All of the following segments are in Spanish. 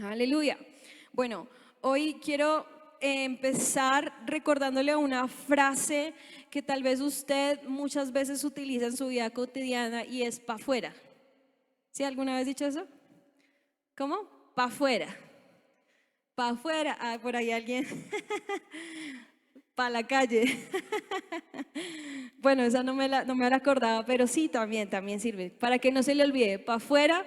Aleluya. Bueno, hoy quiero empezar recordándole una frase que tal vez usted muchas veces utiliza en su vida cotidiana y es pa' afuera. ¿Sí? ¿Alguna vez dicho eso? ¿Cómo? Pa' afuera. Pa' afuera. Ah, por ahí alguien. Pa' la calle. Bueno, esa no me la acordaba, pero sí, también sirve. Para que no se le olvide, pa' afuera.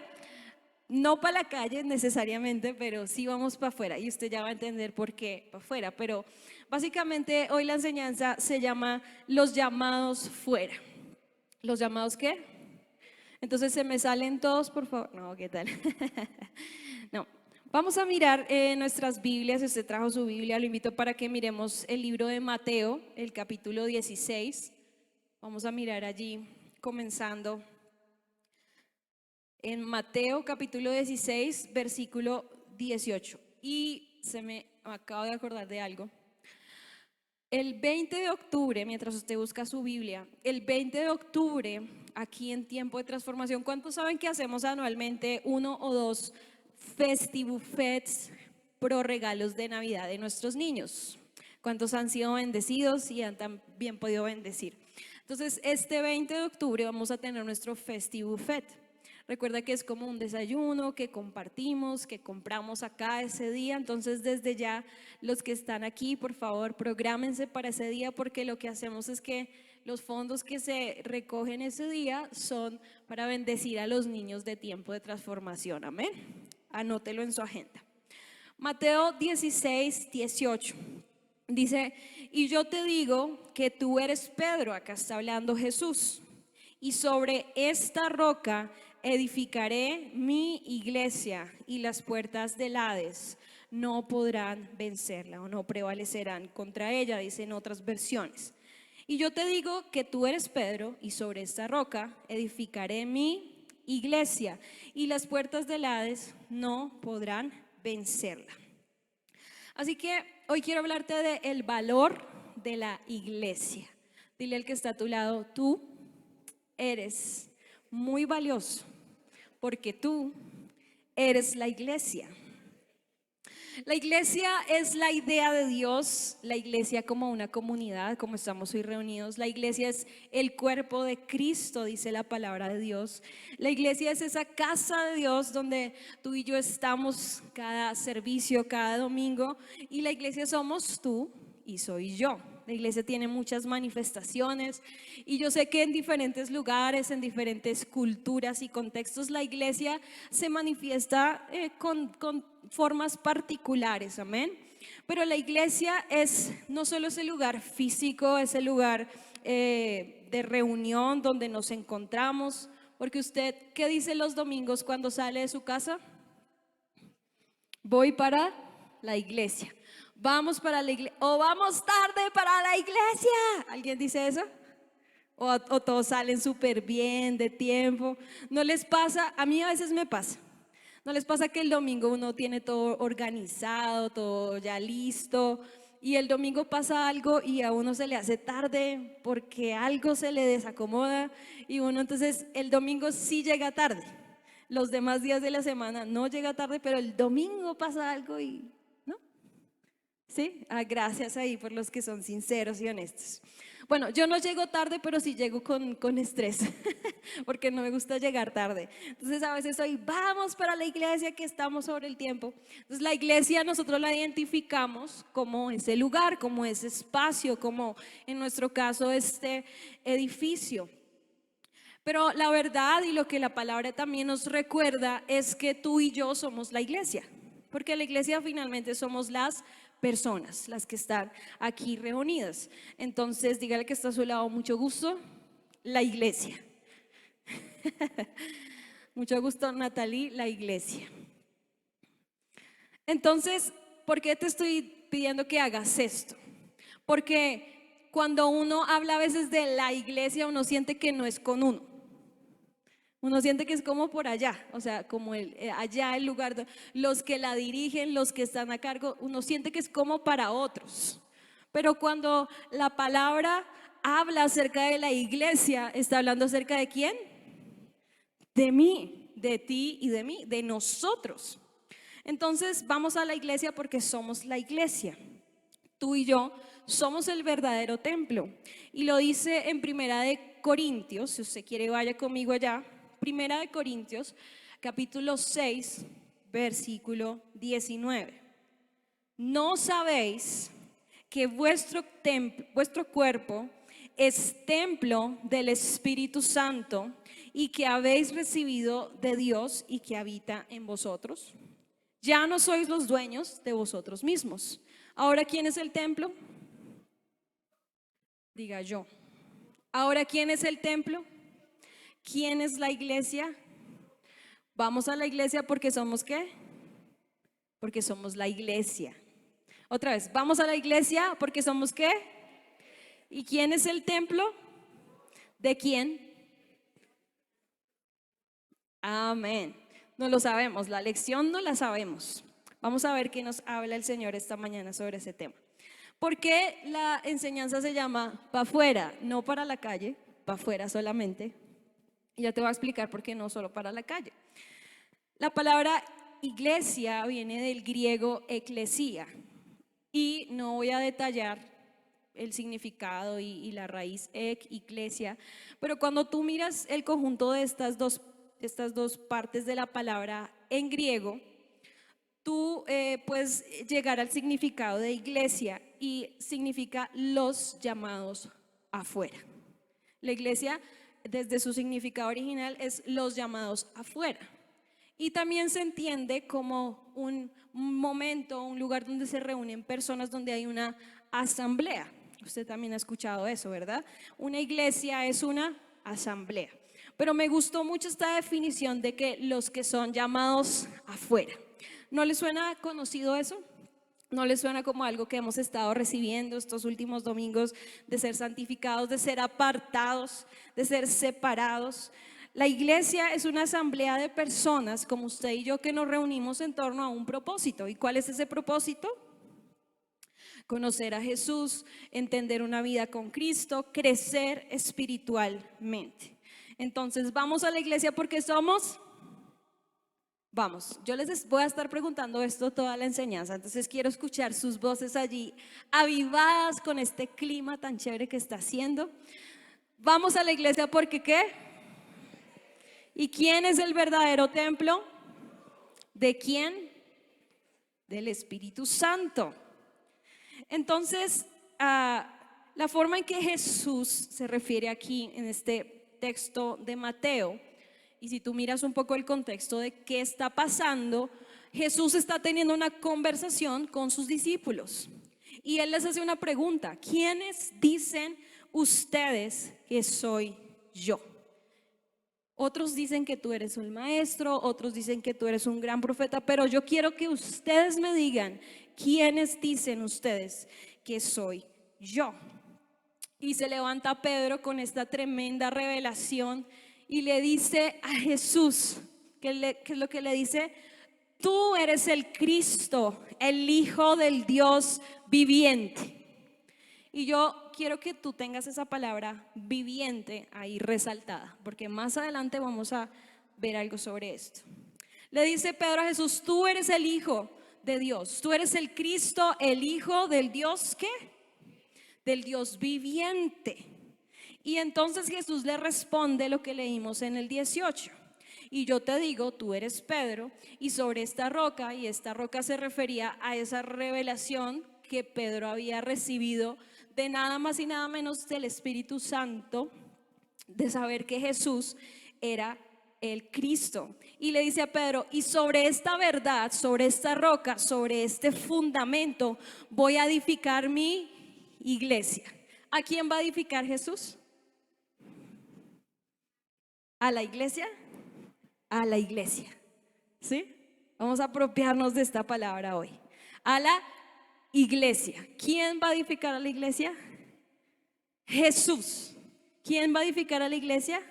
No para la calle necesariamente, pero sí vamos para afuera y usted ya va a entender por qué para afuera. Pero básicamente hoy la enseñanza se llama los llamados fuera. ¿Los llamados qué? Entonces se me salen todos, por favor. No, ¿qué tal? No. Vamos a mirar nuestras Biblias. Si usted trajo su Biblia, lo invito para que miremos el libro de Mateo, el capítulo 16. Vamos a mirar allí, comenzando en Mateo capítulo 16, versículo 18. Y se me acabo de acordar de algo. El 20 de octubre, mientras usted busca su Biblia, el 20 de octubre, aquí en Tiempo de Transformación, ¿cuántos saben que hacemos anualmente uno o dos festivufets pro regalos de Navidad de nuestros niños? ¿Cuántos han sido bendecidos y han también podido bendecir? Entonces, este 20 de octubre vamos a tener nuestro festivufet. Recuerda que es como un desayuno que compartimos, que compramos acá ese día. Entonces, desde ya, los que están aquí, por favor, prográmense para ese día, porque lo que hacemos es que los fondos que se recogen ese día son para bendecir a los niños de Tiempo de Transformación. Amén. Anótelo en su agenda. Mateo 16, 18. Dice, y yo te digo que tú eres Pedro, acá está hablando Jesús, y sobre esta roca edificaré mi iglesia, y las puertas del Hades no podrán vencerla o no prevalecerán contra ella, dicen otras versiones. Y yo te digo que tú eres Pedro, y sobre esta roca edificaré mi iglesia, y las puertas del Hades no podrán vencerla. Así que hoy quiero hablarte del valor de la iglesia. Dile al que está a tu lado, tú eres muy valioso porque tú eres la iglesia. La iglesia es la idea de Dios, la iglesia como una comunidad, como estamos hoy reunidos. La iglesia es el cuerpo de Cristo, dice la palabra de Dios. La iglesia es esa casa de Dios donde tú y yo estamos cada servicio, cada domingo. Y la iglesia somos tú y soy yo. La iglesia tiene muchas manifestaciones y yo sé que en diferentes lugares, en diferentes culturas y contextos, la iglesia se manifiesta con formas particulares, amén. Pero la iglesia es no solo ese lugar físico, ese lugar de reunión donde nos encontramos, porque usted, ¿qué dice los domingos cuando sale de su casa? Voy para la iglesia. Vamos para la iglesia o vamos tarde para la iglesia. ¿Alguien dice eso? O todos salen súper bien de tiempo. ¿No les pasa? A mí a veces me pasa. ¿No les pasa que el domingo uno tiene todo organizado, todo ya listo, y el domingo pasa algo y a uno se le hace tarde porque algo se le desacomoda y uno entonces el domingo sí llega tarde? Los demás días de la semana no llega tarde, pero el domingo pasa algo y ¿no? ¿Sí? Ah, gracias ahí por los que son sinceros y honestos. Bueno, yo no llego tarde, pero sí llego con estrés, porque no me gusta llegar tarde. Entonces a veces hoy vamos para la iglesia que estamos sobre el tiempo. Entonces la iglesia nosotros la identificamos como ese lugar, como ese espacio, como en nuestro caso este edificio. Pero la verdad y lo que la palabra también nos recuerda es que tú y yo somos la iglesia, porque la iglesia finalmente somos las personas, las que están aquí reunidas. Entonces, dígale que está a su lado, mucho gusto, la iglesia. Mucho gusto, Natalie, la iglesia. Entonces, ¿por qué te estoy pidiendo que hagas esto? Porque cuando uno habla a veces de la iglesia, uno siente que no es con uno. Uno siente que es como por allá, o sea, como allá el lugar, los que la dirigen, los que están a cargo, uno siente que es como para otros. Pero cuando la palabra habla acerca de la iglesia, ¿está hablando acerca de quién? De mí, de ti y de mí, de nosotros. Entonces vamos a la iglesia porque somos la iglesia. Tú y yo somos el verdadero templo. Y lo dice en Primera de Corintios, si usted quiere vaya conmigo allá. Primera de Corintios, capítulo 6, versículo 19. ¿No sabéis que vuestro cuerpo es templo del Espíritu Santo y que habéis recibido de Dios y que habita en vosotros? Ya no sois los dueños de vosotros mismos. Ahora, ¿quién es el templo? Diga yo. Ahora, ¿quién es el templo? ¿Quién es la iglesia? Vamos a la iglesia porque somos ¿qué? Porque somos la iglesia. Otra vez, vamos a la iglesia porque somos ¿qué? ¿Y quién es el templo? ¿De quién? Amén. No lo sabemos, la lección no la sabemos. Vamos a ver qué nos habla el Señor esta mañana sobre ese tema. ¿Por qué la enseñanza se llama para afuera, no para la calle, para afuera solamente? Y ya te voy a explicar por qué no solo para la calle. La palabra iglesia viene del griego eclesia y no voy a detallar el significado y la raíz iglesia, pero cuando tú miras el conjunto de estas dos partes de la palabra en griego, tú puedes llegar al significado de iglesia y significa los llamados afuera. La iglesia, desde su significado original, es los llamados afuera. Y también se entiende como un momento, un lugar donde se reúnen personas, donde hay una asamblea. Usted también ha escuchado eso, ¿verdad? Una iglesia es una asamblea. Pero me gustó mucho esta definición de que los que son llamados afuera. ¿No les suena conocido eso? ¿No les suena como algo que hemos estado recibiendo estos últimos domingos, de ser santificados, de ser apartados, de ser separados? La iglesia es una asamblea de personas como usted y yo que nos reunimos en torno a un propósito. ¿Y cuál es ese propósito? Conocer a Jesús, entender una vida con Cristo, crecer espiritualmente. Entonces, vamos a la iglesia porque somos... Vamos, yo les voy a estar preguntando esto toda la enseñanza, entonces quiero escuchar sus voces allí, avivadas con este clima tan chévere que está haciendo. Vamos a la iglesia porque ¿qué? ¿Y quién es el verdadero templo? ¿De quién? Del Espíritu Santo. Entonces, la forma en que Jesús se refiere aquí en este texto de Mateo, y si tú miras un poco el contexto de qué está pasando, Jesús está teniendo una conversación con sus discípulos y Él les hace una pregunta: ¿quiénes dicen ustedes que soy yo? Otros dicen que tú eres un maestro, otros dicen que tú eres un gran profeta, pero yo quiero que ustedes me digan, ¿quiénes dicen ustedes que soy yo? Y se levanta Pedro con esta tremenda revelación y le dice a Jesús, ¿qué es lo que le dice? Tú eres el Cristo, el Hijo del Dios viviente. Y yo quiero que tú tengas esa palabra viviente ahí resaltada, porque más adelante vamos a ver algo sobre esto. Le dice Pedro a Jesús: tú eres el Hijo de Dios, tú eres el Cristo, el Hijo del Dios, ¿qué? Del Dios viviente. Y entonces Jesús le responde lo que leímos en el 18. Y yo te digo, tú eres Pedro, y sobre esta roca, y esta roca se refería a esa revelación que Pedro había recibido de nada más y nada menos del Espíritu Santo, de saber que Jesús era el Cristo. Y le dice a Pedro: y sobre esta verdad, sobre esta roca, sobre este fundamento, voy a edificar mi iglesia. ¿A quién va a edificar Jesús? ¿A la iglesia? A la iglesia. ¿Sí? Vamos a apropiarnos de esta palabra hoy. A la iglesia. ¿Quién va a edificar a la iglesia? Jesús. ¿Quién va a edificar a la iglesia?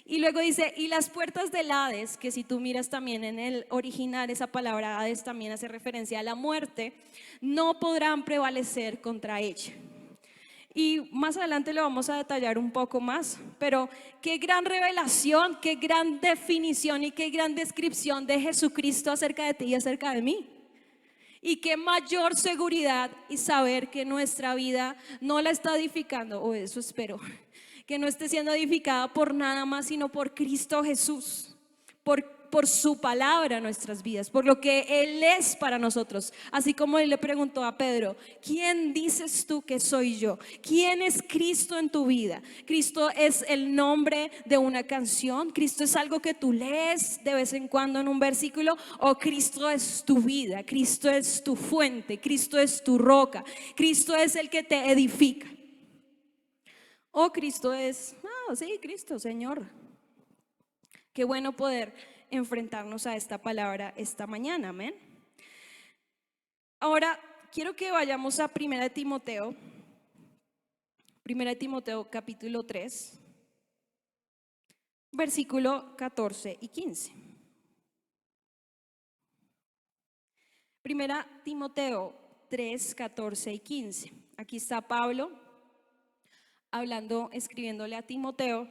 Y luego dice: y las puertas del Hades, que si tú miras también en el original, esa palabra Hades también hace referencia a la muerte, no podrán prevalecer contra ella. Y más adelante lo vamos a detallar un poco más, pero qué gran revelación, qué gran definición y qué gran descripción de Jesucristo acerca de ti y acerca de mí. Y qué mayor seguridad y saber que nuestra vida no la está edificando, o eso espero, que no esté siendo edificada por nada más, sino por Cristo Jesús, por su palabra en nuestras vidas, por lo que Él es para nosotros. Así como Él le preguntó a Pedro, ¿quién dices tú que soy yo? ¿Quién es Cristo en tu vida? ¿Cristo es el nombre de una canción? ¿Cristo es algo que tú lees de vez en cuando en un versículo? ¿O Cristo es tu vida? ¿Cristo es tu fuente? ¿Cristo es tu roca? ¿Cristo es el que te edifica? ¿O Cristo es, sí, Cristo, Señor? Qué bueno poder enfrentarnos a esta palabra esta mañana, amén. Ahora quiero que vayamos a 1 Timoteo, 1 Timoteo capítulo 3, versículo 14 y 15. 1 Timoteo 3, 14 y 15. Aquí está Pablo hablando, escribiéndole a Timoteo,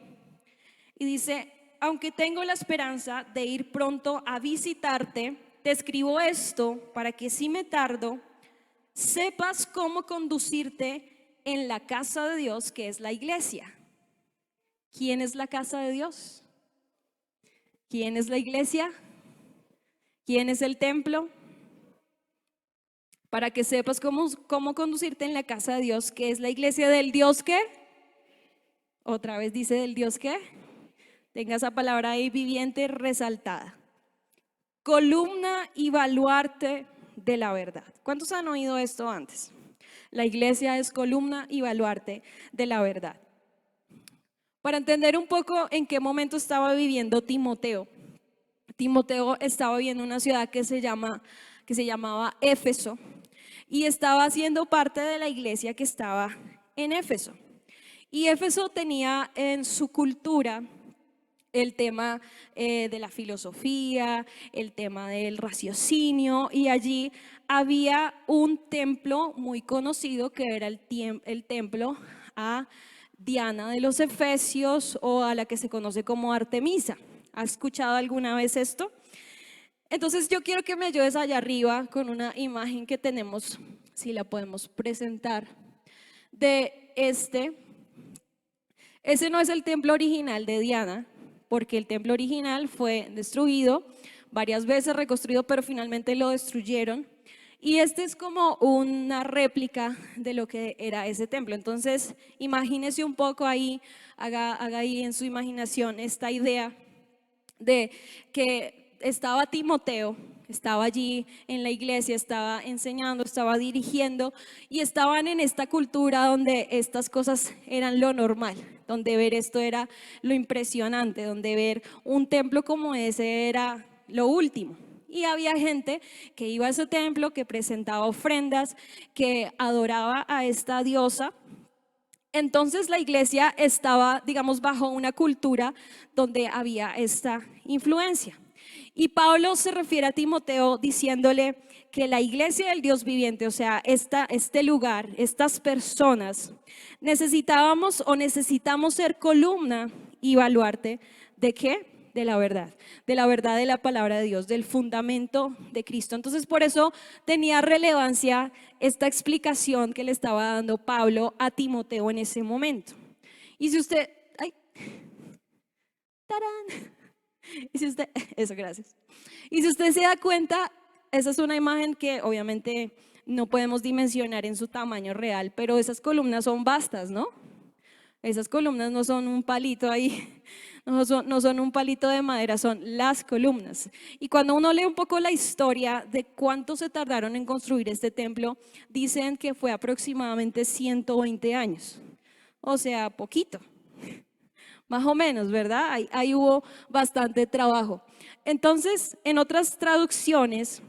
y dice: aunque tengo la esperanza de ir pronto a visitarte, te escribo esto para que si me tardo, sepas cómo conducirte en la casa de Dios, que es la iglesia. ¿Quién es la casa de Dios? ¿Quién es la iglesia? ¿Quién es el templo? Para que sepas cómo conducirte en la casa de Dios, que es la iglesia del Dios que, otra vez dice del Dios que, tenga esa palabra ahí viviente resaltada. Columna y baluarte de la verdad. ¿Cuántos han oído esto antes? La iglesia es columna y baluarte de la verdad. Para entender un poco en qué momento estaba viviendo Timoteo. Timoteo estaba viviendo en una ciudad que se llamaba Éfeso, y estaba siendo parte de la iglesia que estaba en Éfeso. Y Éfeso tenía en su cultura el tema de la filosofía, el tema del raciocinio, y allí había un templo muy conocido que era el templo a Diana de los Efesios, o a la que se conoce como Artemisa. ¿Has escuchado alguna vez esto? Entonces yo quiero que me ayudes allá arriba con una imagen que tenemos, si la podemos presentar, de ese no es el templo original de Diana, porque el templo original fue destruido varias veces, reconstruido, pero finalmente lo destruyeron. Y este es como una réplica de lo que era ese templo. Entonces, imagínese un poco ahí, haga ahí en su imaginación esta idea de que estaba Timoteo, estaba allí en la iglesia, estaba enseñando, estaba dirigiendo, y estaban en esta cultura donde estas cosas eran lo normal, donde ver esto era lo impresionante, donde ver un templo como ese era lo último. Y había gente que iba a ese templo, que presentaba ofrendas, que adoraba a esta diosa. Entonces la iglesia estaba, digamos, bajo una cultura donde había esta influencia. Y Pablo se refiere a Timoteo diciéndole que la iglesia del Dios viviente, o sea, este lugar, estas personas, necesitamos ser columna y baluarte ¿de qué? De la verdad de la palabra de Dios, del fundamento de Cristo. Entonces por eso tenía relevancia esta explicación que le estaba dando Pablo a Timoteo en ese momento. Y si usted, ay, tarán, y si usted, eso, gracias. Y si usted se da cuenta, esa es una imagen que obviamente no podemos dimensionar en su tamaño real, pero esas columnas son vastas, ¿no? Esas columnas no son un palito ahí, no son un palito de madera, son las columnas. Y cuando uno lee un poco la historia de cuánto se tardaron en construir este templo, dicen que fue aproximadamente 120 años. O sea, poquito, más o menos, ¿verdad? Ahí hubo bastante trabajo. Entonces, en otras traducciones,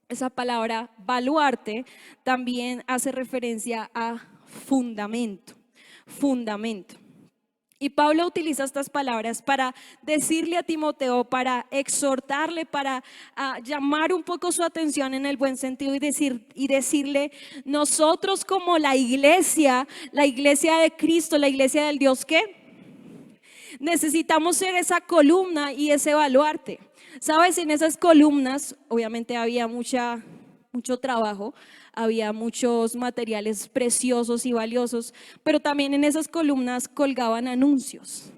esa palabra baluarte también hace referencia a fundamento. Y Pablo utiliza estas palabras para decirle a Timoteo, para exhortarle, para llamar un poco su atención en el buen sentido y decirle, nosotros como la iglesia de Cristo, la iglesia del Dios que necesitamos ser esa columna y ese baluarte. Sabes, en esas columnas obviamente había mucho trabajo, había muchos materiales preciosos y valiosos, pero también en esas columnas colgaban anuncios.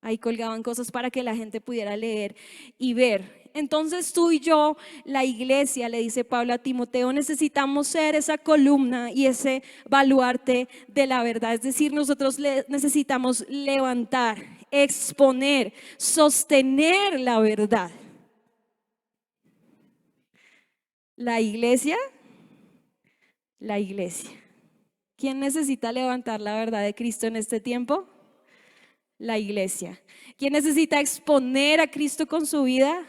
Ahí colgaban cosas para que la gente pudiera leer y ver. Entonces tú y yo, la iglesia, le dice Pablo a Timoteo, necesitamos ser esa columna y ese baluarte de la verdad. Es decir, nosotros necesitamos levantar, exponer, sostener la verdad. La iglesia. ¿Quién necesita levantar la verdad de Cristo en este tiempo? La iglesia. ¿Quién necesita exponer a Cristo con su vida?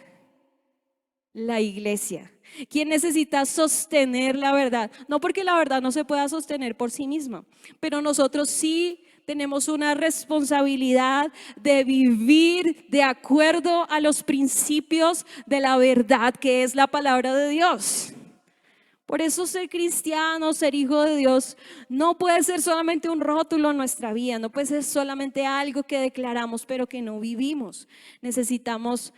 La iglesia. ¿Quién necesita sostener la verdad? No porque la verdad no se pueda sostener por sí misma, pero nosotros sí tenemos una responsabilidad de vivir de acuerdo a los principios de la verdad que es la palabra de Dios. Por eso ser cristiano, ser hijo de Dios, no puede ser solamente un rótulo en nuestra vida, no puede ser solamente algo que declaramos pero que no vivimos. Necesitamos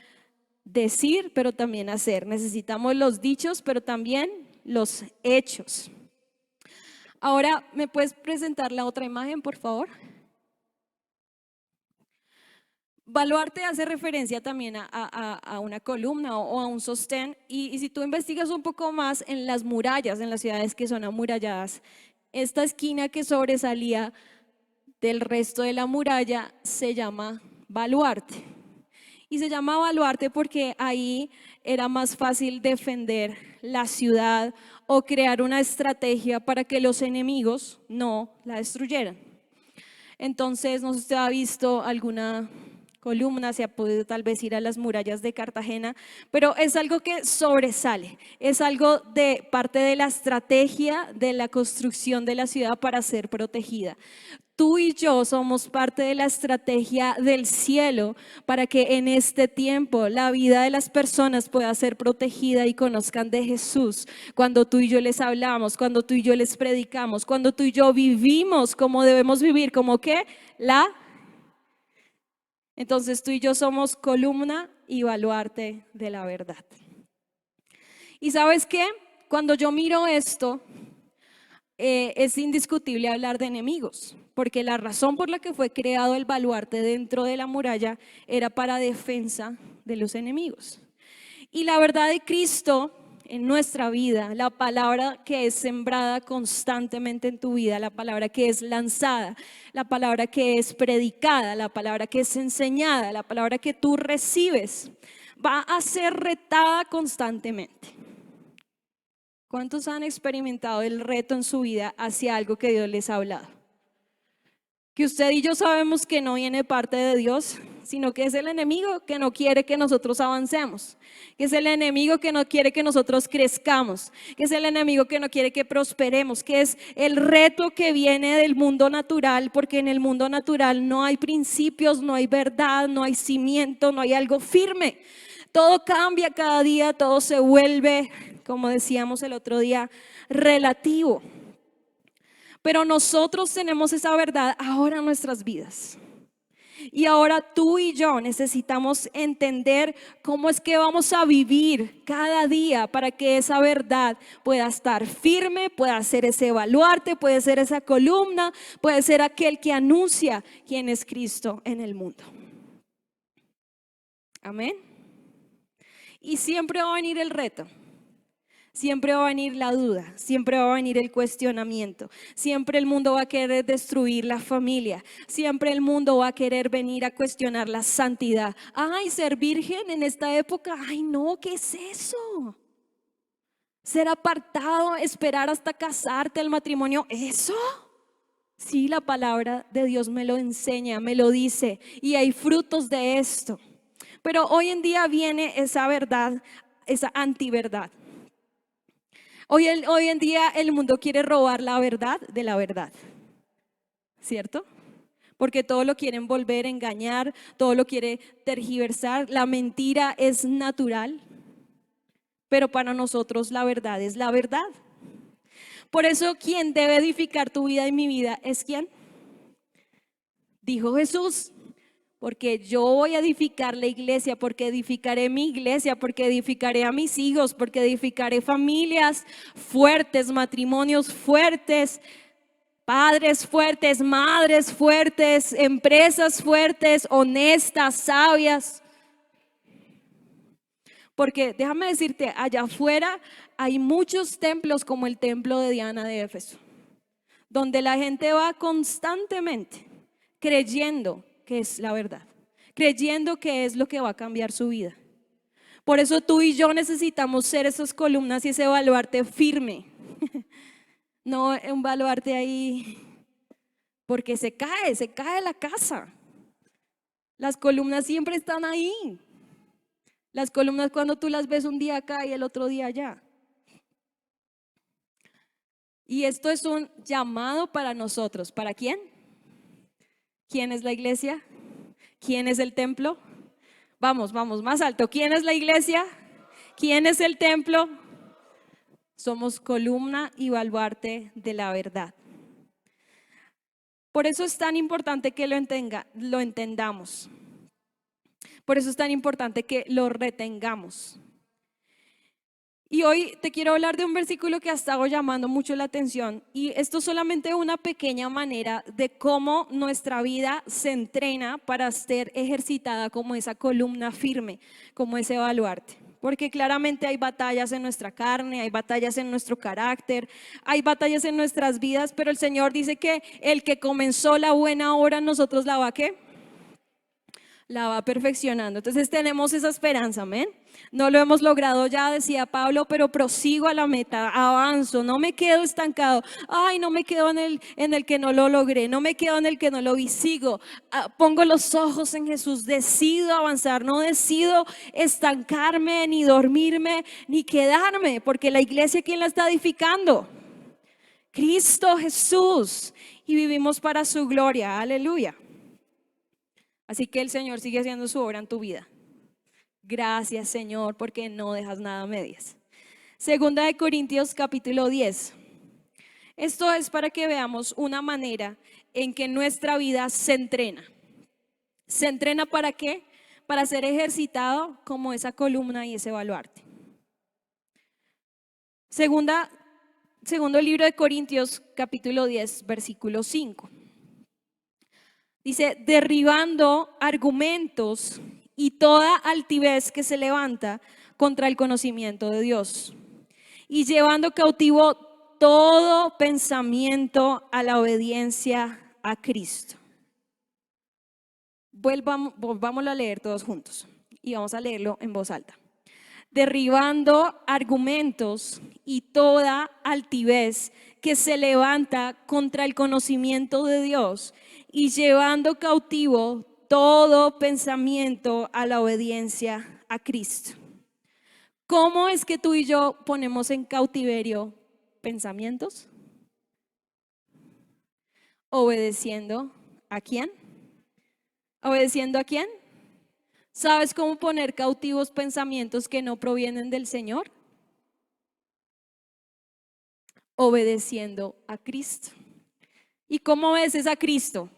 decir pero también hacer, necesitamos los dichos pero también los hechos. Ahora, ¿me puedes presentar la otra imagen, por favor? Baluarte hace referencia también a una columna o a un sostén y si tú investigas un poco más en las murallas, en las ciudades que son amuralladas, esta esquina que sobresalía del resto de la muralla se llama baluarte. Y se llama baluarte porque ahí era más fácil defender la ciudad o crear una estrategia para que los enemigos no la destruyeran. Entonces, no sé si usted ha visto alguna columna, se ha podido tal vez ir a las murallas de Cartagena, pero es algo que sobresale, es algo de parte de la estrategia de la construcción de la ciudad para ser protegida. Tú y yo somos parte de la estrategia del cielo para que en este tiempo la vida de las personas pueda ser protegida y conozcan de Jesús. Cuando tú y yo les hablamos, cuando tú y yo les predicamos, cuando tú y yo vivimos como debemos vivir, como que entonces tú y yo somos columna y baluarte de la verdad. ¿Y sabes qué? Cuando yo miro esto, es indiscutible hablar de enemigos, porque la razón por la que fue creado el baluarte dentro de la muralla era para defensa de los enemigos. Y la verdad de Cristo en nuestra vida, la palabra que es sembrada constantemente en tu vida, la palabra que es lanzada, la palabra que es predicada, la palabra que es enseñada, la palabra que tú recibes, va a ser retada constantemente. ¿Cuántos han experimentado el reto en su vida hacia algo que Dios les ha hablado? Que usted y yo sabemos que no viene parte de Dios, sino que es el enemigo que no quiere que nosotros avancemos, que es el enemigo que no quiere que nosotros crezcamos, que es el enemigo que no quiere que prosperemos, que es el reto que viene del mundo natural, porque en el mundo natural no hay principios, no hay verdad, no hay cimiento, no hay algo firme. Todo cambia cada día, todo se vuelve, como decíamos el otro día, relativo. Pero nosotros tenemos esa verdad ahora en nuestras vidas. Y ahora tú y yo necesitamos entender cómo es que vamos a vivir cada día para que esa verdad pueda estar firme, pueda ser ese baluarte, puede ser esa columna, puede ser aquel que anuncia quién es Cristo en el mundo. Amén. Y siempre va a venir el reto. Siempre va a venir la duda, siempre va a venir el cuestionamiento, siempre el mundo va a querer destruir la familia, siempre el mundo va a querer venir a cuestionar la santidad. Ay, ser virgen en esta época, ay no, ¿qué es eso? Ser apartado, esperar hasta casarte, el matrimonio, ¿eso? Sí, la palabra de Dios me lo enseña, me lo dice y hay frutos de esto. Pero hoy en día viene esa verdad, esa antiverdad. Hoy en día el mundo quiere robar la verdad de la verdad, ¿cierto? porque todo lo quieren volver a engañar, todo lo quiere tergiversar. La mentira es natural, pero para nosotros la verdad es la verdad. Por eso quien debe edificar tu vida y mi vida es ¿quién? Dijo Jesús, porque yo voy a edificar la iglesia, porque edificaré mi iglesia, porque edificaré a mis hijos, porque edificaré familias fuertes, matrimonios fuertes, padres fuertes, madres fuertes, empresas fuertes, honestas, sabias. Porque déjame decirte, allá afuera hay muchos templos como el templo de Diana de Éfeso, donde la gente va constantemente creyendo que es la verdad, creyendo que es lo que va a cambiar su vida. Por eso tú y yo necesitamos ser esas columnas y ese baluarte firme, no un baluarte ahí, porque se cae la casa. Las columnas siempre están ahí. Las columnas cuando tú las ves un día acá y el otro día allá. Y esto es un llamado para nosotros. ¿Para quién? ¿Quién es la iglesia? ¿Quién es el templo? Vamos, más alto. ¿Quién es la iglesia? ¿Quién es el templo? Somos columna y baluarte de la verdad. Por eso es tan importante que lo entendamos. Por eso es tan importante que lo retengamos. Y hoy te quiero hablar de un versículo que ha estado llamando mucho la atención, y esto es solamente una pequeña manera de cómo nuestra vida se entrena para ser ejercitada como esa columna firme, como ese baluarte. Porque claramente hay batallas en nuestra carne, hay batallas en nuestro carácter, hay batallas en nuestras vidas, pero el Señor dice que el que comenzó la buena obra en nosotros la va, ¿qué? La va perfeccionando. Entonces tenemos esa esperanza, amén. No lo hemos logrado ya, decía Pablo, pero prosigo a la meta, avanzo, no me quedo estancado. Ay, no me quedo en el que no lo logré, no me quedo en el que no lo vi, sigo. Pongo los ojos en Jesús, decido avanzar, no decido estancarme, ni dormirme, ni quedarme, porque la iglesia, ¿quién la está edificando? Cristo Jesús, y vivimos para su gloria, aleluya. Así que el Señor sigue haciendo su obra en tu vida. Gracias, Señor, porque no dejas nada a medias. Segunda de Corintios capítulo 10. Esto es para que veamos una manera en que nuestra vida se entrena. ¿Se entrena para qué? Para ser ejercitado como esa columna y ese baluarte. Segundo libro de Corintios capítulo 10, versículo 5. Dice, derribando argumentos y toda altivez que se levanta contra el conocimiento de Dios, y llevando cautivo todo pensamiento a la obediencia a Cristo. Volvámoslo a leer todos juntos y vamos a leerlo en voz alta. Derribando argumentos y toda altivez que se levanta contra el conocimiento de Dios, y llevando cautivo todo pensamiento a la obediencia a Cristo. ¿Cómo es que tú y yo ponemos en cautiverio pensamientos? Obedeciendo ¿a quién? ¿Obedeciendo a quién? ¿Sabes cómo poner cautivos pensamientos que no provienen del Señor? Obedeciendo a Cristo. ¿Y cómo obedeces a Cristo?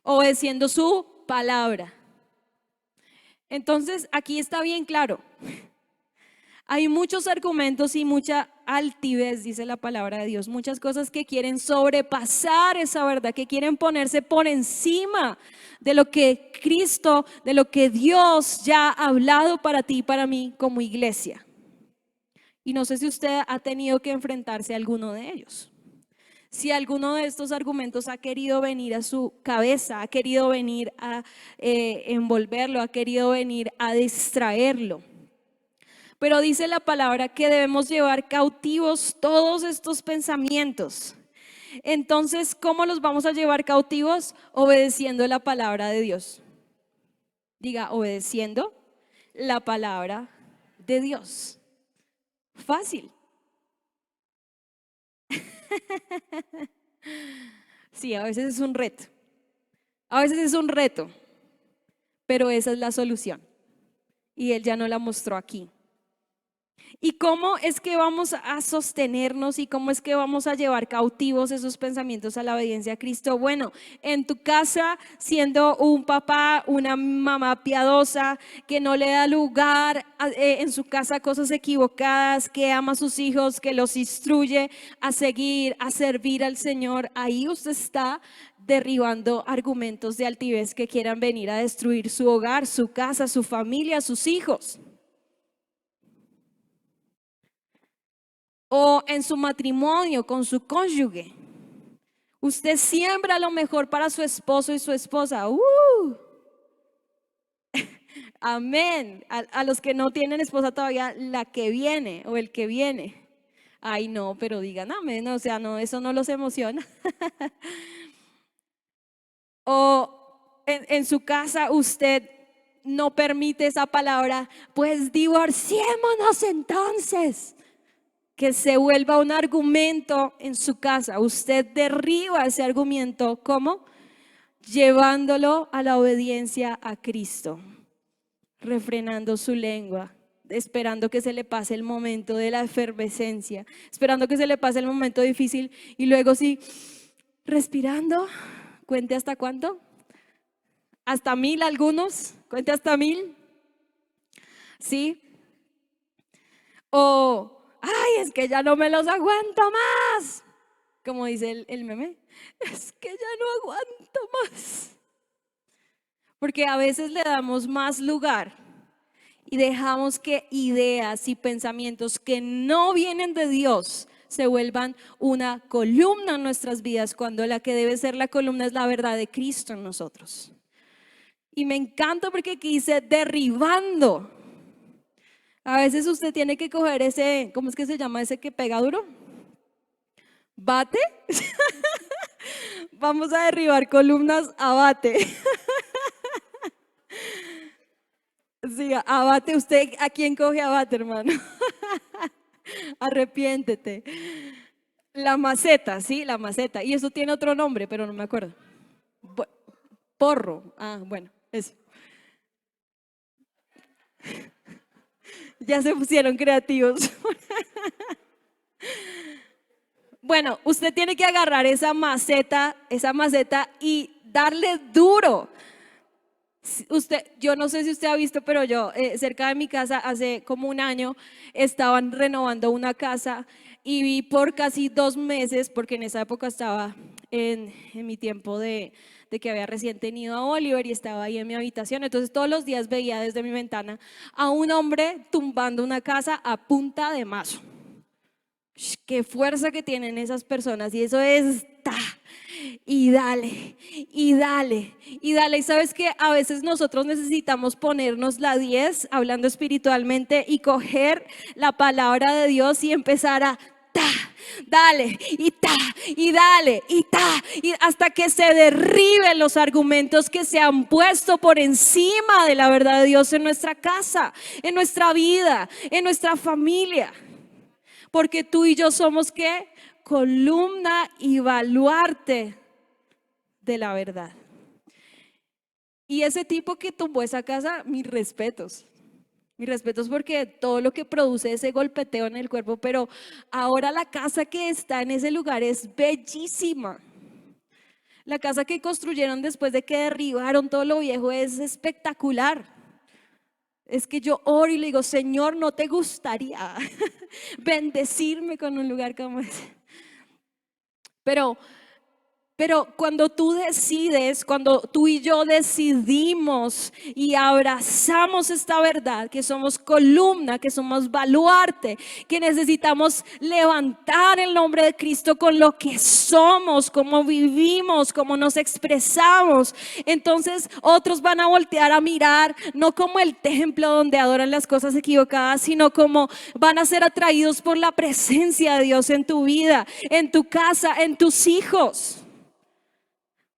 Obedeciendo su palabra. Entonces, aquí está bien claro. Hay muchos argumentos y mucha altivez, dice la palabra de Dios. Muchas cosas que quieren sobrepasar esa verdad, que quieren ponerse por encima de lo que Cristo, de lo que Dios ya ha hablado para ti y para mí como iglesia. Y no sé si usted ha tenido que enfrentarse a alguno de ellos. Si alguno de estos argumentos ha querido venir a su cabeza, ha querido venir a envolverlo, ha querido venir a distraerlo. Pero dice la palabra que debemos llevar cautivos todos estos pensamientos. Entonces, ¿cómo los vamos a llevar cautivos? Obedeciendo la palabra de Dios. Diga, obedeciendo la palabra de Dios. Fácil. Sí, a veces es un reto. A veces es un reto, pero esa es la solución. Y Él ya nos la mostró aquí. ¿Y cómo es que vamos a sostenernos y cómo es que vamos a llevar cautivos esos pensamientos a la obediencia a Cristo? Bueno, en tu casa, siendo un papá, una mamá piadosa, que no le da lugar en su casa a cosas equivocadas, que ama a sus hijos, que los instruye a seguir, a servir al Señor, ahí usted está derribando argumentos de altivez que quieran venir a destruir su hogar, su casa, su familia, sus hijos. O en su matrimonio con su cónyuge. Usted siembra lo mejor para su esposo y su esposa. Amén. A los que no tienen esposa todavía, la que viene o el que viene. Ay, no, pero digan amén. O sea, no, eso no los emociona. O en su casa usted no permite esa palabra, pues divorciémonos entonces. Que se vuelva un argumento en su casa. Usted derriba ese argumento, ¿cómo? Llevándolo a la obediencia a Cristo, refrenando su lengua, esperando que se le pase el momento de la efervescencia, esperando que se le pase el momento difícil y luego sí, respirando, cuente hasta cuánto, hasta 1000 algunos, cuente hasta 1000, ¿sí? O ay, es que ya no me los aguanto más. Como dice el meme, es que ya no aguanto más. Porque a veces le damos más lugar y dejamos que ideas y pensamientos que no vienen de Dios se vuelvan una columna en nuestras vidas, cuando la que debe ser la columna es la verdad de Cristo en nosotros. Y me encanta porque aquí dice derribando. A veces usted tiene que coger ese, ¿cómo es que se llama ese que pega duro? ¿Bate? Vamos a derribar columnas a bate. Sí, a bate. ¿Usted a quién coge a bate, hermano? Arrepiéntete. La maceta, sí, la maceta. Y eso tiene otro nombre, pero no me acuerdo. Porro. Ah, bueno, eso. Ya se pusieron creativos. Bueno, usted tiene que agarrar esa maceta y darle duro. Usted, yo no sé si usted ha visto, pero yo cerca de mi casa hace como un año estaban renovando una casa y vi por casi 2 meses, porque en esa época estaba en mi tiempo de que había recién tenido a Oliver y estaba ahí en mi habitación. Entonces todos los días veía desde mi ventana a un hombre tumbando una casa a punta de mazo. Qué fuerza que tienen esas personas, y eso es y dale, y dale, y dale. Y sabes que a veces nosotros necesitamos ponernos la 10 hablando espiritualmente y coger la palabra de Dios y empezar a dale y dale y hasta que se derriben los argumentos que se han puesto por encima de la verdad de Dios en nuestra casa, en nuestra vida, en nuestra familia. Porque tú y yo somos ¿qué? Columna y baluarte de la verdad. Y ese tipo que tumbó esa casa, mis respetos. Mis respetos, porque todo lo que produce ese golpeteo en el cuerpo, pero ahora la casa que está en ese lugar es bellísima. La casa que construyeron después de que derribaron todo lo viejo es espectacular. Es que yo oro y le digo, Señor, ¿no te gustaría bendecirme con un lugar como ese? Pero cuando tú decides, cuando tú y yo decidimos y abrazamos esta verdad, que somos columna, que somos baluarte, que necesitamos levantar el nombre de Cristo con lo que somos, cómo vivimos, cómo nos expresamos, entonces otros van a voltear a mirar, no como el templo donde adoran las cosas equivocadas, sino como van a ser atraídos por la presencia de Dios en tu vida, en tu casa, en tus hijos.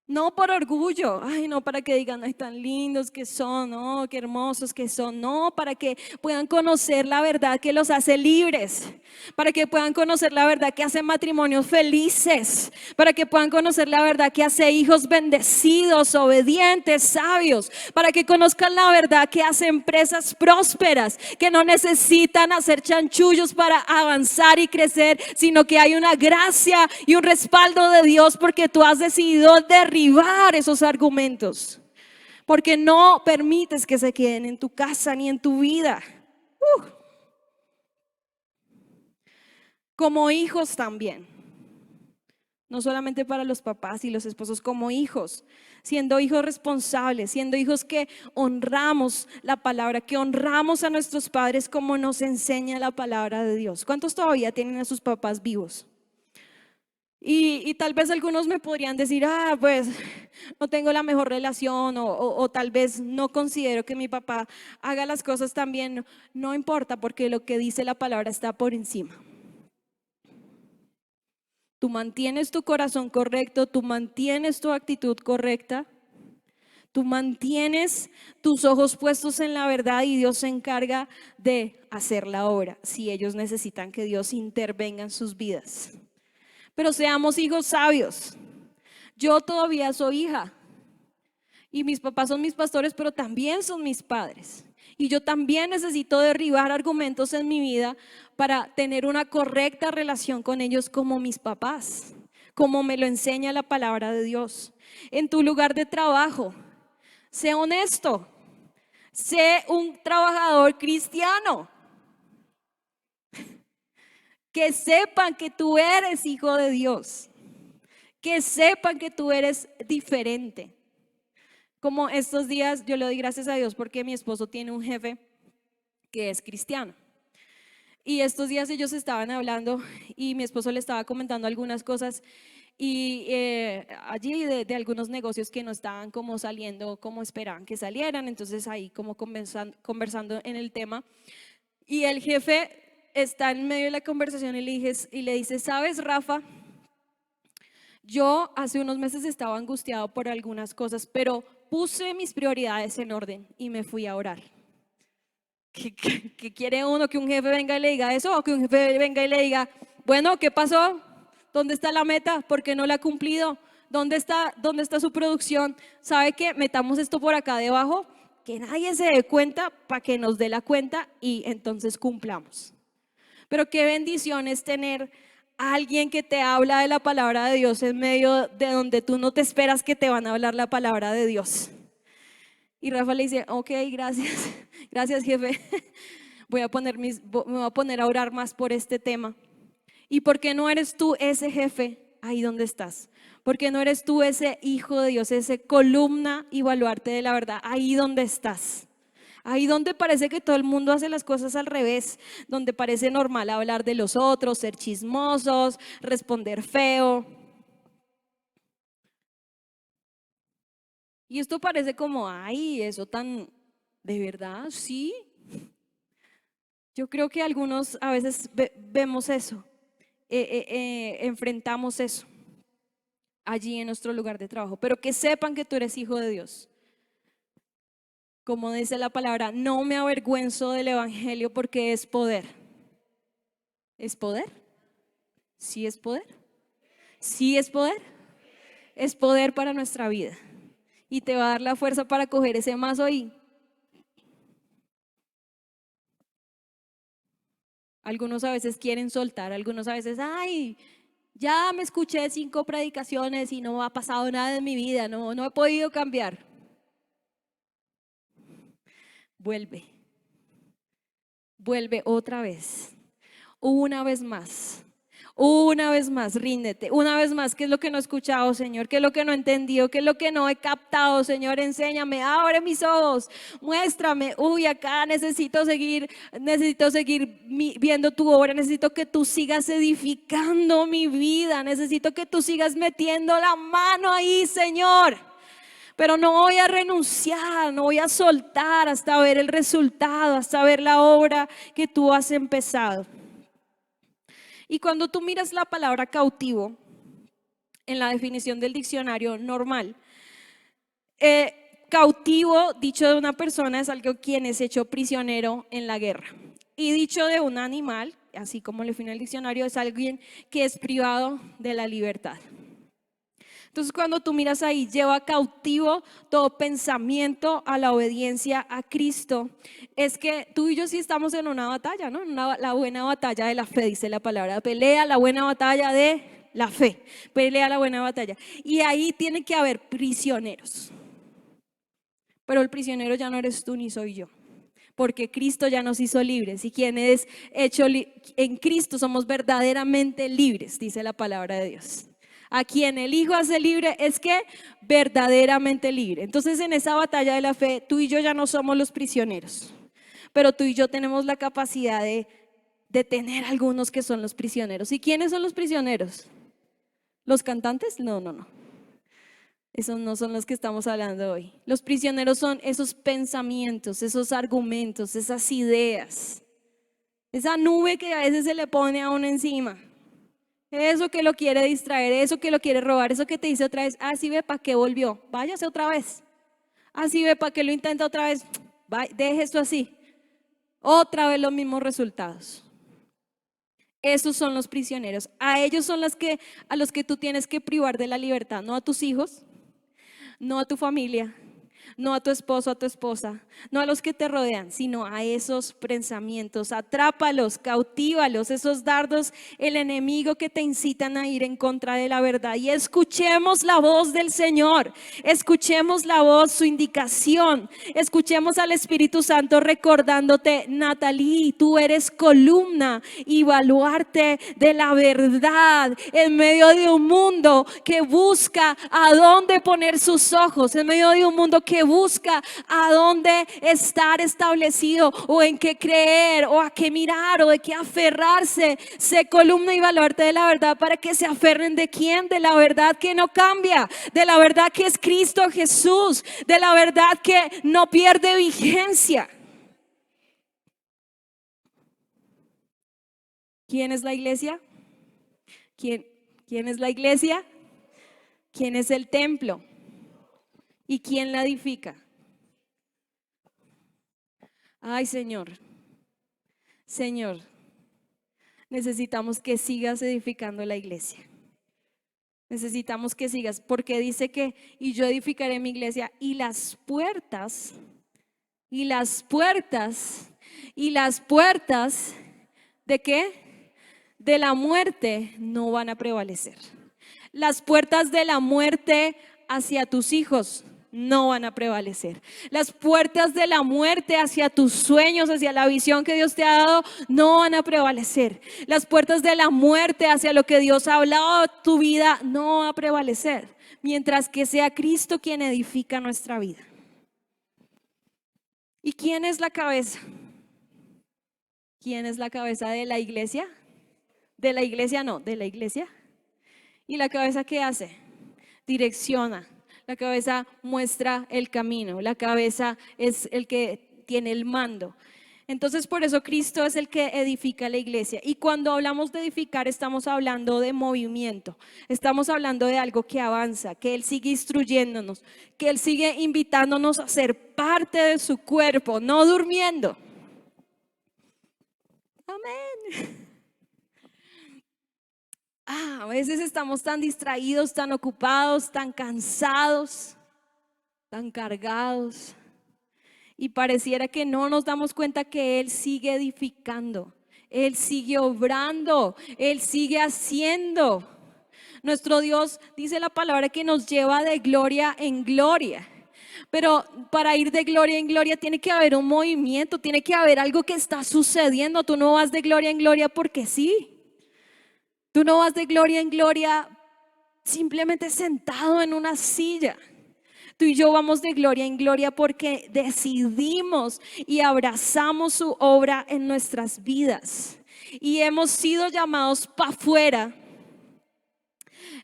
No por orgullo, ay no, para que digan, ay tan lindos que son, no, qué hermosos que son, no, para que puedan conocer la verdad que los hace libres, para que puedan conocer la verdad que hace matrimonios felices, para que puedan conocer la verdad que hace hijos bendecidos, obedientes, sabios, para que conozcan la verdad que hace empresas prósperas, que no necesitan hacer chanchullos para avanzar y crecer, sino que hay una gracia y un respaldo de Dios porque tú has decidido derribar esos argumentos, porque no permites que se queden en tu casa ni en tu vida. Uh. Como hijos también, no solamente para los papás y los esposos, como hijos, siendo hijos responsables, siendo hijos que honramos la palabra, que honramos a nuestros padres como nos enseña la palabra de Dios. ¿Cuántos todavía tienen a sus papás vivos? Y tal vez algunos me podrían decir, pues no tengo la mejor relación o tal vez no considero que mi papá haga las cosas tan bien. No, no importa porque lo que dice la palabra está por encima. Tú mantienes tu corazón correcto, tú mantienes tu actitud correcta, tú mantienes tus ojos puestos en la verdad y Dios se encarga de hacer la obra si ellos necesitan que Dios intervenga en sus vidas. Pero seamos hijos sabios. Yo todavía soy hija y mis papás son mis pastores, pero también son mis padres. Y yo también necesito derribar argumentos en mi vida para tener una correcta relación con ellos como mis papás, como me lo enseña la palabra de Dios. En tu lugar de trabajo, sé honesto, sé un trabajador cristiano, que sepan que tú eres hijo de Dios, que sepan que tú eres diferente. Como estos días yo le doy gracias a Dios porque mi esposo tiene un jefe que es cristiano. Y estos días ellos estaban hablando y mi esposo le estaba comentando algunas cosas y allí de algunos negocios que no estaban como saliendo como esperaban que salieran. Entonces ahí como conversando en el tema y el jefe está en medio de la conversación y le dice, ¿sabes, Rafa? Yo hace unos meses estaba angustiado por algunas cosas, pero puse mis prioridades en orden y me fui a orar. ¿Qué quiere uno? ¿Que un jefe venga y le diga eso? ¿O que un jefe venga y le diga, bueno, ¿qué pasó? ¿Dónde está la meta? ¿Por qué no la ha cumplido? Dónde está su producción? ¿Sabe qué? Metamos esto por acá debajo, que nadie se dé cuenta para que nos dé la cuenta y entonces cumplamos. Pero qué bendición es tener a alguien que te habla de la palabra de Dios en medio de donde tú no te esperas que te van a hablar la palabra de Dios. Y Rafa le dice, ok, gracias, gracias jefe, me voy a poner a orar más por este tema. ¿Y por qué no eres tú ese jefe ahí donde estás? ¿Por qué no eres tú ese hijo de Dios, ese columna y baluarte de la verdad ahí donde estás? Ahí donde parece que todo el mundo hace las cosas al revés, donde parece normal hablar de los otros, ser chismosos, responder feo. Y esto parece como, ay, eso tan, ¿de verdad? Sí. Yo creo que algunos a veces vemos eso, enfrentamos eso allí en nuestro lugar de trabajo, pero que sepan que tú eres hijo de Dios. Como dice la palabra, no me avergüenzo del evangelio porque es poder. ¿Es poder? Sí es poder. Sí es poder. Es poder para nuestra vida. Y te va a dar la fuerza para coger ese mazo y algunos a veces quieren soltar, algunos a veces, ay, ya me escuché 5 predicaciones y no ha pasado nada en mi vida, no he podido cambiar. Vuelve, vuelve otra vez, una vez más, ríndete, una vez más, ¿qué es lo que no he escuchado, Señor? ¿Qué es lo que no he entendido? ¿Qué es lo que no he captado, Señor? Enséñame, abre mis ojos, muéstrame, uy, acá necesito seguir viendo tu obra, necesito que tú sigas edificando mi vida, necesito que tú sigas metiendo la mano ahí, Señor. Pero no voy a renunciar, no voy a soltar hasta ver el resultado, hasta ver la obra que tú has empezado. Y cuando tú miras la palabra cautivo, en la definición del diccionario normal. Cautivo, dicho de una persona, es algo quien es hecho prisionero en la guerra. Y dicho de un animal, así como lo define el diccionario, es alguien que es privado de la libertad. Entonces, cuando tú miras ahí, lleva cautivo todo pensamiento a la obediencia a Cristo. Es que tú y yo sí estamos en una batalla, ¿no? La buena batalla de la fe, dice la palabra. Pelea la buena batalla de la fe. Pelea la buena batalla. Y ahí tiene que haber prisioneros. Pero el prisionero ya no eres tú ni soy yo, porque Cristo ya nos hizo libres, y quien es hecho en Cristo somos verdaderamente libres, dice la palabra de Dios. A quien el Hijo hace libre es que verdaderamente libre. Entonces, en esa batalla de la fe, tú y yo ya no somos los prisioneros, pero tú y yo tenemos la capacidad de detener a algunos que son los prisioneros. ¿Y quiénes son los prisioneros? ¿Los cantantes? No, no, no. Esos no son los que estamos hablando hoy. Los prisioneros son esos pensamientos, esos argumentos, esas ideas, esa nube que a veces se le pone a uno encima. Eso que lo quiere distraer, eso que lo quiere robar, eso que te dice otra vez, así ve para qué volvió, váyase otra vez. Así ve para qué lo intenta otra vez, deje esto así. Otra vez los mismos resultados. Esos son los prisioneros. A ellos son a los que tú tienes que privar de la libertad, no a tus hijos, no a tu familia, no a tu esposo, a tu esposa, no a los que te rodean, sino a esos pensamientos. Atrápalos, cautívalos, esos dardos, el enemigo que te incitan a ir en contra de la verdad. Y escuchemos la voz del Señor, escuchemos la voz, su indicación, escuchemos al Espíritu Santo recordándote: Natalie, tú eres columna y baluarte de la verdad en medio de un mundo que busca a dónde poner sus ojos, en medio de un mundo que busca a dónde estar establecido, o en qué creer, o a qué mirar, o de qué aferrarse. Sé columna y baluarte de la verdad, para que se aferren de quién, de la verdad que no cambia, de la verdad que es Cristo Jesús, de la verdad que no pierde vigencia. ¿Quién es la iglesia? ¿Quién es la iglesia? ¿Quién es el templo? ¿Y quién la edifica? Ay, Señor, Señor, necesitamos que sigas edificando la iglesia. Necesitamos que sigas, porque dice que y yo edificaré mi iglesia, y las puertas, y las puertas, y las puertas, ¿de qué? De la muerte no van a prevalecer. Las puertas de la muerte hacia tus hijos no van a prevalecer. Las puertas de la muerte hacia tus sueños, hacia la visión que Dios te ha dado, no van a prevalecer. Las puertas de la muerte hacia lo que Dios ha hablado de tu vida no va a prevalecer, mientras que sea Cristo quien edifica nuestra vida. ¿Y quién es la cabeza? ¿Quién es la cabeza de la iglesia? De la iglesia no, de la iglesia. ¿Y la cabeza qué hace? Direcciona. La cabeza muestra el camino. La cabeza es el que tiene el mando. Entonces, por eso Cristo es el que edifica la iglesia. Y cuando hablamos de edificar, estamos hablando de movimiento. Estamos hablando de algo que avanza, que Él sigue instruyéndonos, que Él sigue invitándonos a ser parte de su cuerpo, no durmiendo. Amén. A veces estamos tan distraídos, tan ocupados, tan cansados, tan cargados, y pareciera que no nos damos cuenta que Él sigue edificando, Él sigue obrando, Él sigue haciendo. Nuestro Dios, dice la palabra, que nos lleva de gloria en gloria. Pero para ir de gloria en gloria tiene que haber un movimiento, tiene que haber algo que está sucediendo. Tú no vas de gloria en gloria porque sí. Tú no vas de gloria en gloria simplemente sentado en una silla. Tú y yo vamos de gloria en gloria porque decidimos y abrazamos su obra en nuestras vidas. Y hemos sido llamados para afuera.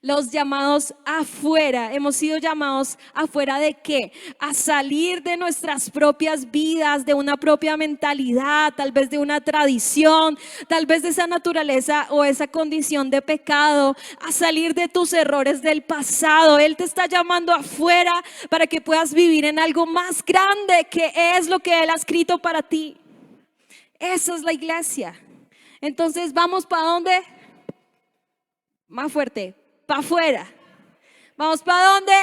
Los llamados afuera, hemos sido llamados afuera ¿de qué? A salir de nuestras propias vidas, de una propia mentalidad, tal vez de una tradición, tal vez de esa naturaleza o esa condición de pecado, a salir de tus errores del pasado. Él te está llamando afuera para que puedas vivir en algo más grande que es lo que Él ha escrito para ti. Esa es la iglesia. Entonces, ¿vamos para dónde? Más fuerte. Para afuera. ¿Vamos para dónde?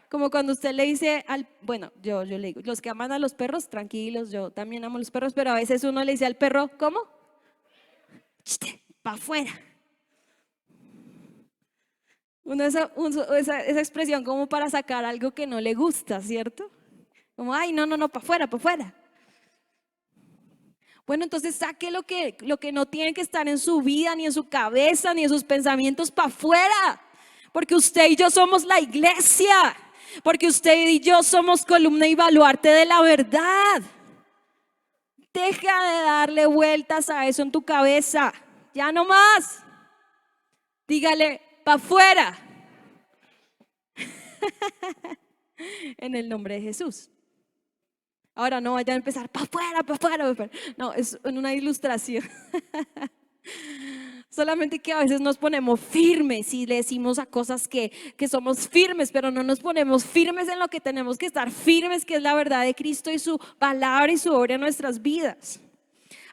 Como cuando usted le dice al, bueno, yo le digo, los que aman a los perros, tranquilos, yo también amo a los perros, pero a veces uno le dice al perro, ¿cómo? Para afuera. Uno esa expresión como para sacar algo que no le gusta, ¿cierto? Como, ay, no, para afuera, para afuera. Bueno, entonces saque lo que no tiene que estar en su vida, ni en su cabeza, ni en sus pensamientos para afuera. Porque usted y yo somos la iglesia. Porque usted y yo somos columna y baluarte de la verdad. Deja de darle vueltas a eso en tu cabeza. Ya no más. Dígale, para afuera. En el nombre de Jesús. Ahora no vayan a empezar para afuera, para afuera, para afuera. No, es en una ilustración. Solamente que a veces nos ponemos firmes y le decimos a cosas que somos firmes, pero no nos ponemos firmes en lo que tenemos que estar firmes, que es la verdad de Cristo y su palabra y su obra en nuestras vidas.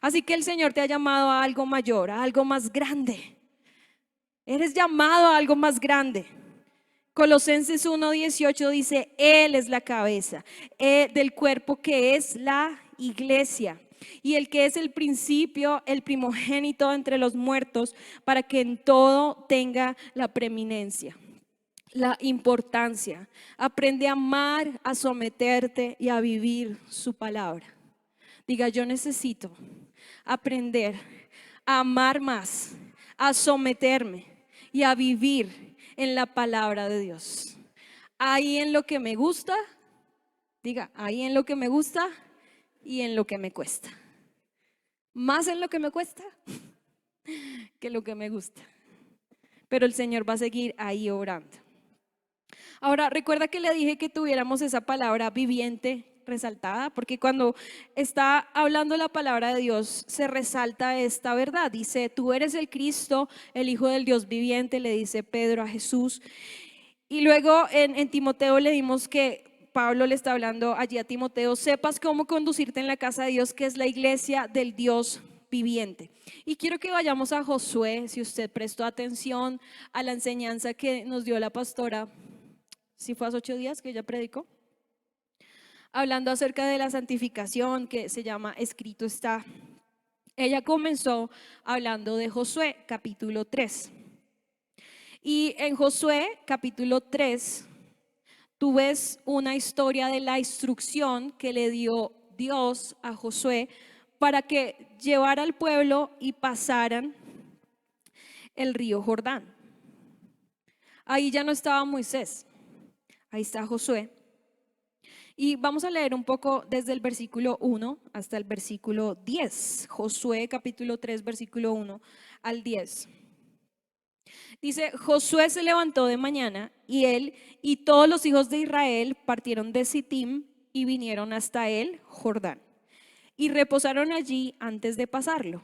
Así que el Señor te ha llamado a algo mayor, a algo más grande. Eres llamado a algo más grande. Colosenses 1:18 dice, Él es la cabeza del cuerpo que es la iglesia. Y el que es el principio, el primogénito entre los muertos, para que en todo tenga la preeminencia, la importancia. Aprende a amar, a someterte y a vivir su palabra. Diga, yo necesito aprender a amar más, a someterme y a vivir en la palabra de Dios. Ahí en lo que me gusta, diga, ahí en lo que me gusta y en lo que me cuesta. Más en lo que me cuesta que lo que me gusta. Pero el Señor va a seguir ahí obrando. Ahora, recuerda que le dije que tuviéramos esa palabra viviente resaltada, porque cuando está hablando la palabra de Dios se resalta esta verdad. Dice, tú eres el Cristo, el Hijo del Dios viviente, le dice Pedro a Jesús. Y luego en Timoteo le dimos que Pablo le está hablando allí a Timoteo, sepas cómo conducirte en la casa de Dios, que es la iglesia del Dios viviente. Y quiero que vayamos a Josué, si usted prestó atención a la enseñanza que nos dio la pastora, si fue hace 8 días que ella predicó, hablando acerca de la santificación que se llama Escrito está. Ella comenzó hablando de Josué capítulo 3. Y en Josué capítulo 3 tú ves una historia de la instrucción que le dio Dios a Josué para que llevara al pueblo y pasaran el río Jordán. Ahí ya no estaba Moisés, ahí está Josué. Y vamos a leer un poco desde el versículo 1 hasta el versículo 10. Josué capítulo 3 versículo 1 al 10. Dice, Josué se levantó de mañana y él y todos los hijos de Israel partieron de Sittim y vinieron hasta el Jordán y reposaron allí antes de pasarlo.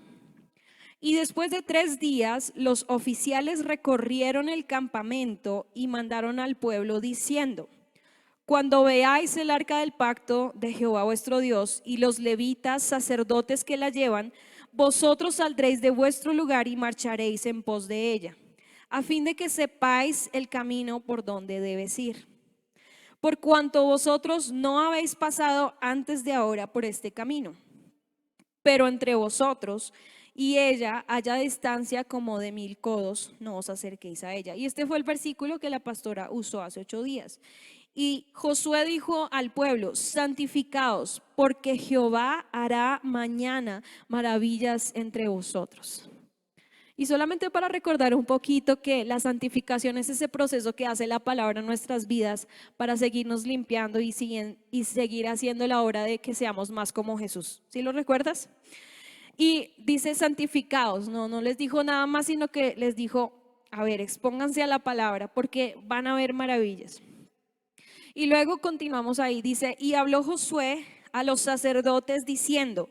Y después de 3 días los oficiales recorrieron el campamento y mandaron al pueblo diciendo, cuando veáis el arca del pacto de Jehová vuestro Dios y los levitas sacerdotes que la llevan, vosotros saldréis de vuestro lugar y marcharéis en pos de ella, a fin de que sepáis el camino por donde debes ir. Por cuanto vosotros no habéis pasado antes de ahora por este camino, pero entre vosotros y ella haya distancia como de 1000 codos, no os acerquéis a ella. Y este fue el versículo que la pastora usó hace 8 días. Y Josué dijo al pueblo, santificaos, porque Jehová hará mañana maravillas entre vosotros. Y solamente para recordar un poquito que la santificación es ese proceso que hace la palabra en nuestras vidas para seguirnos limpiando y seguir haciendo la obra de que seamos más como Jesús. ¿Sí lo recuerdas? Y dice santificados, no les dijo nada más, sino que les dijo a ver, expónganse a la palabra porque van a ver maravillas. Y luego continuamos ahí, dice, y habló Josué a los sacerdotes diciendo,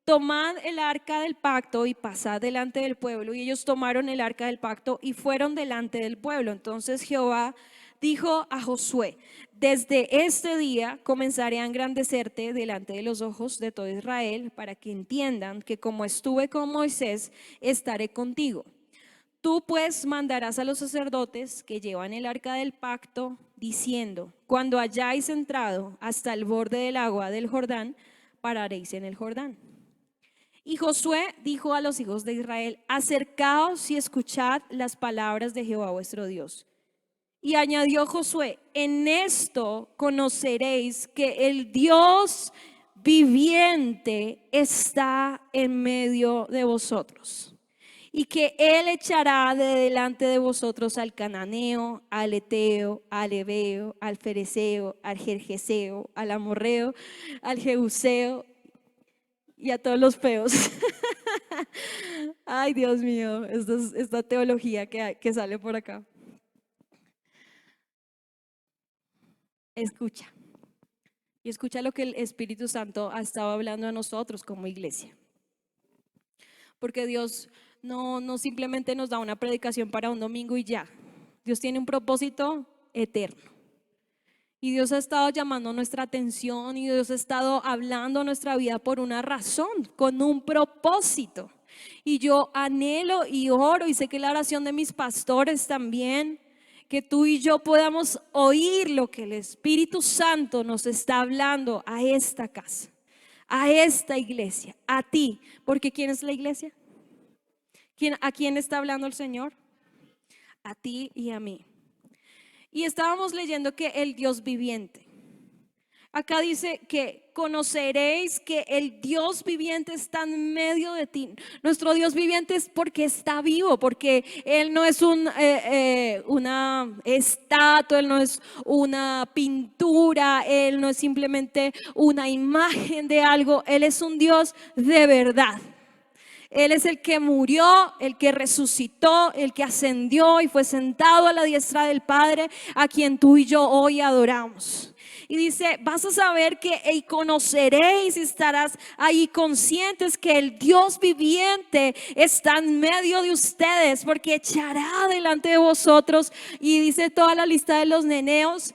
tomad el arca del pacto y pasad delante del pueblo. Y ellos tomaron el arca del pacto y fueron delante del pueblo. Entonces Jehová dijo a Josué, desde este día comenzaré a engrandecerte delante de los ojos de todo Israel, para que entiendan que como estuve con Moisés, estaré contigo. Tú pues mandarás a los sacerdotes que llevan el arca del pacto, diciendo, cuando hayáis entrado hasta el borde del agua del Jordán, pararéis en el Jordán. Y Josué dijo a los hijos de Israel, acercaos y escuchad las palabras de Jehová vuestro Dios. Y añadió Josué, en esto conoceréis que el Dios viviente está en medio de vosotros, y que Él echará de delante de vosotros al cananeo, al eteo, al heveo, al fereceo, al gergeseo, al amorreo, al jebuseo y a todos los feos. Ay, Dios mío, esta teología que sale por acá. Escucha. Y escucha lo que el Espíritu Santo ha estado hablando a nosotros como iglesia. Porque Dios no simplemente nos da una predicación para un domingo y ya. Dios tiene un propósito eterno. Y Dios ha estado llamando nuestra atención y Dios ha estado hablando a nuestra vida por una razón, con un propósito. Y yo anhelo y oro, y sé que la oración de mis pastores también, que tú y yo podamos oír lo que el Espíritu Santo nos está hablando a esta casa, a esta iglesia, a ti. Porque ¿quién es la iglesia? ¿A quién está hablando el Señor? A ti y a mí. Y estábamos leyendo que el Dios viviente. Acá dice que conoceréis que el Dios viviente está en medio de ti. Nuestro Dios viviente es porque está vivo, porque Él no es una estatua, Él no es una pintura, Él no es simplemente una imagen de algo, Él es un Dios de verdad. Él es el que murió, el que resucitó, el que ascendió y fue sentado a la diestra del Padre, a quien tú y yo hoy adoramos. Y dice, vas a saber que y conoceréis y estarás ahí conscientes que el Dios viviente está en medio de ustedes, porque echará delante de vosotros. Y dice toda la lista de los neneos,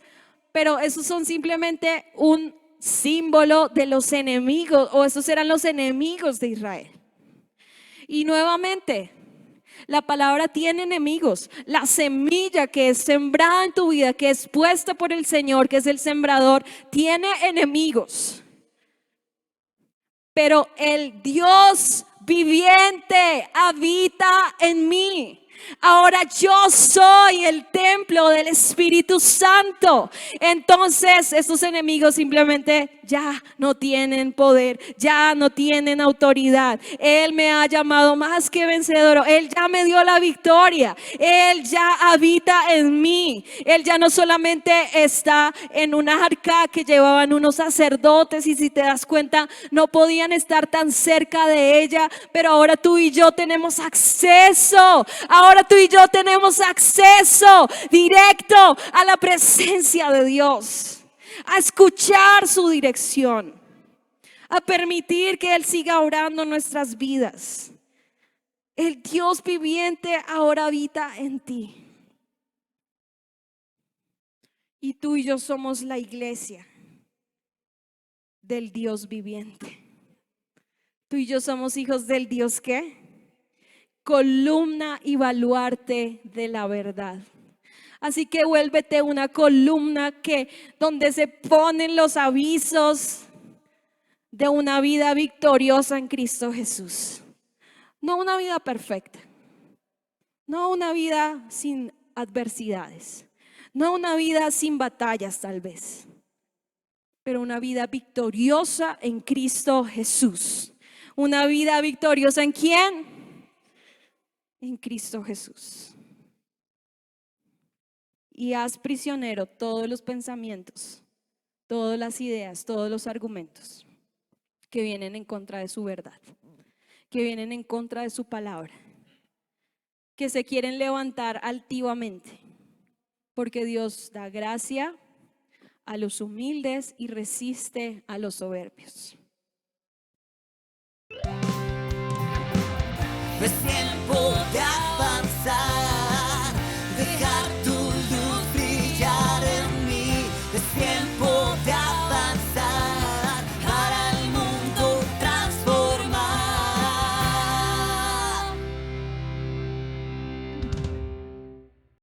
pero esos son simplemente un símbolo de los enemigos, o esos eran los enemigos de Israel. Y nuevamente, la palabra tiene enemigos. La semilla que es sembrada en tu vida, que es puesta por el Señor, que es el sembrador, tiene enemigos. Pero el Dios viviente habita en mí. Ahora yo soy el templo del Espíritu Santo. Entonces estos enemigos simplemente ya no tienen poder, ya no tienen autoridad. Él me ha llamado más que vencedor. Él ya me dio la victoria. Él ya habita en mí. Él ya no solamente está en una arca que llevaban unos sacerdotes, y si te das cuenta no podían estar tan cerca de ella, pero ahora tú y yo tenemos acceso. Ahora tú y yo tenemos acceso directo a la presencia de Dios, a escuchar su dirección, a permitir que Él siga orando nuestras vidas. El Dios viviente ahora habita en ti. Y tú y yo somos la iglesia del Dios viviente. Tú y yo somos hijos del Dios ¿qué? Columna y baluarte de la verdad. Así que vuélvete una columna donde se ponen los avisos de una vida victoriosa en Cristo Jesús. No una vida perfecta, no una vida sin adversidades, no una vida sin batallas tal vez, pero una vida victoriosa en Cristo Jesús. Una vida victoriosa ¿en quién? En Cristo Jesús. Y haz prisionero todos los pensamientos, todas las ideas, todos los argumentos que vienen en contra de su verdad, que vienen en contra de su palabra. que se quieren levantar altivamente, porque Dios da gracia a los humildes y resiste a los soberbios. Es tiempo de